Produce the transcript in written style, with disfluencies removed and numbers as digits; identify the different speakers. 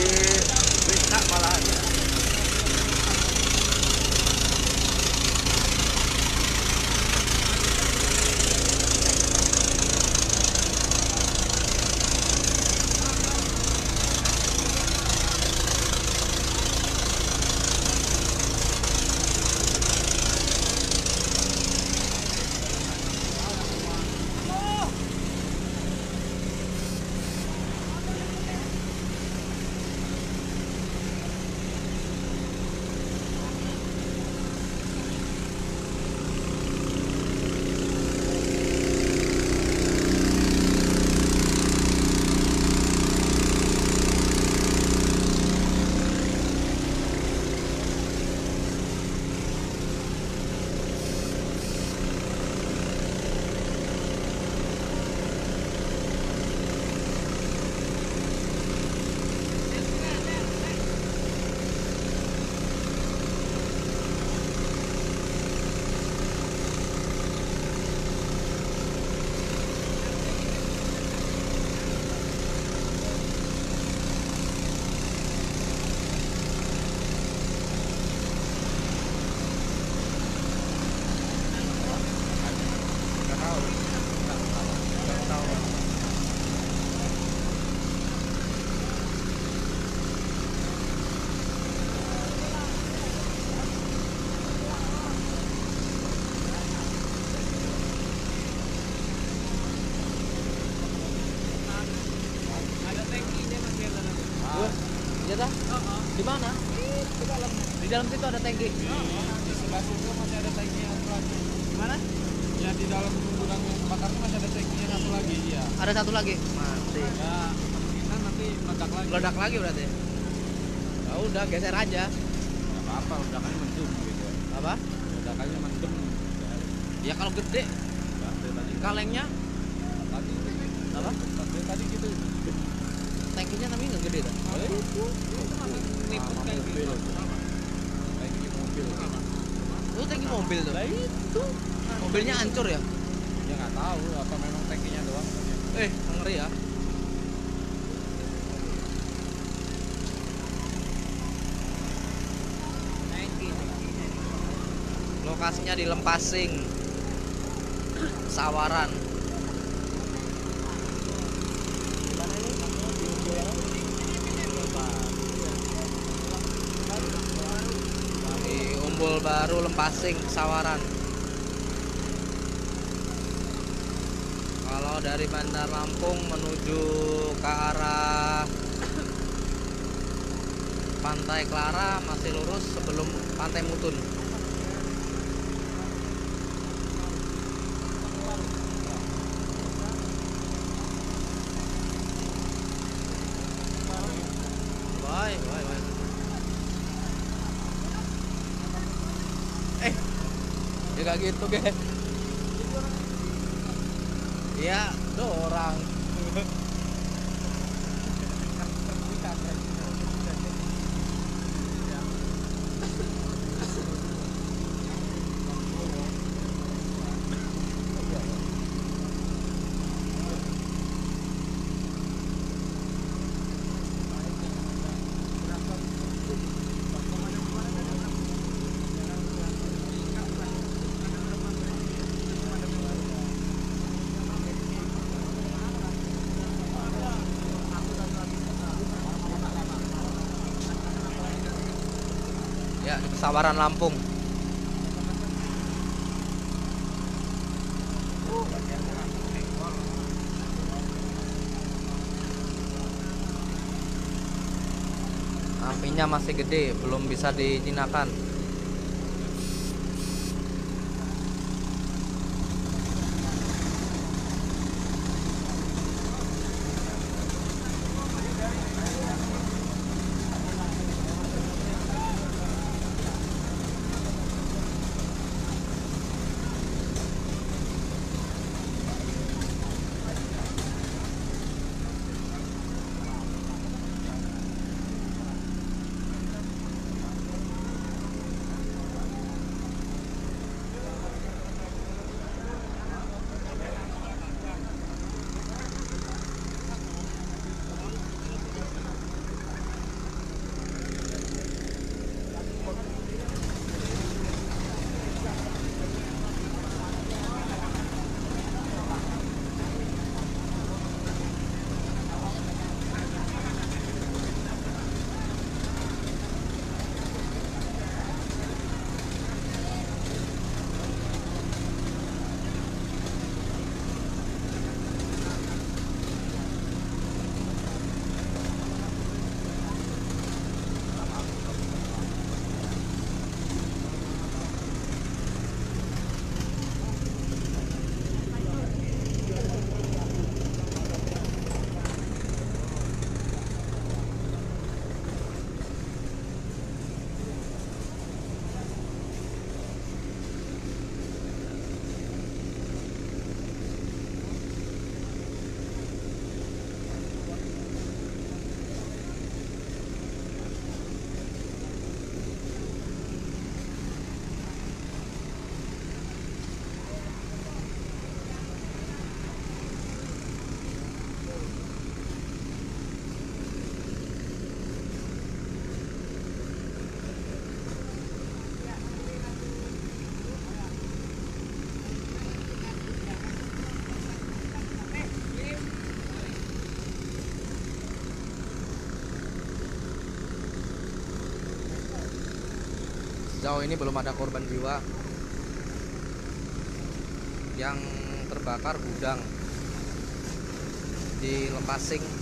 Speaker 1: Bisa malahan ya.
Speaker 2: Iya dah. Di mana? Di dalam. Di dalam situ ada tangki.
Speaker 3: Di sebelah situ masih ada tangki yang satu lagi.
Speaker 2: Gimana?
Speaker 3: Ya di dalam gudang yang bakarnya masih ada tangki yang satu lagi. Iya.
Speaker 2: Ada satu lagi. Mati.
Speaker 3: Ya kemungkinan nanti meledak lagi.
Speaker 2: Meledak lagi berarti. Ya udah geser aja.
Speaker 3: Nggak apa-apa, ledakannya mendem gitu.
Speaker 2: Apa?
Speaker 3: Ledakannya mendem.
Speaker 2: Ya kalau gede
Speaker 3: Ya, dari tadi.
Speaker 2: kalengnya
Speaker 3: Tadi
Speaker 2: apa?
Speaker 3: tadi gitu.
Speaker 2: Tangkinya tapi nggak gede tuh.
Speaker 3: Itu
Speaker 2: Niput kayak gitu.
Speaker 3: tangki mobil.
Speaker 2: Itu tangki mobil tuh.
Speaker 3: Lah itu.
Speaker 2: Mobilnya hancur ya?
Speaker 3: Ya nggak tahu apa memang tangkinya doang.
Speaker 2: Ngeri ya. Lokasinya di Lempasing, Sawaran. Di Umbul Baru, Lempasing, Sawaran. Kalau dari Bandar Lampung menuju ke arah Pantai Clara masih lurus sebelum Pantai Mutun. Bye. Ya gak gitu, guys. Iya, dorang. Ya, Sawaran Lampung. Apinya masih gede, belum bisa dijinakan. Sejauh ini belum ada korban jiwa. Yang terbakar gudang di Lempasing.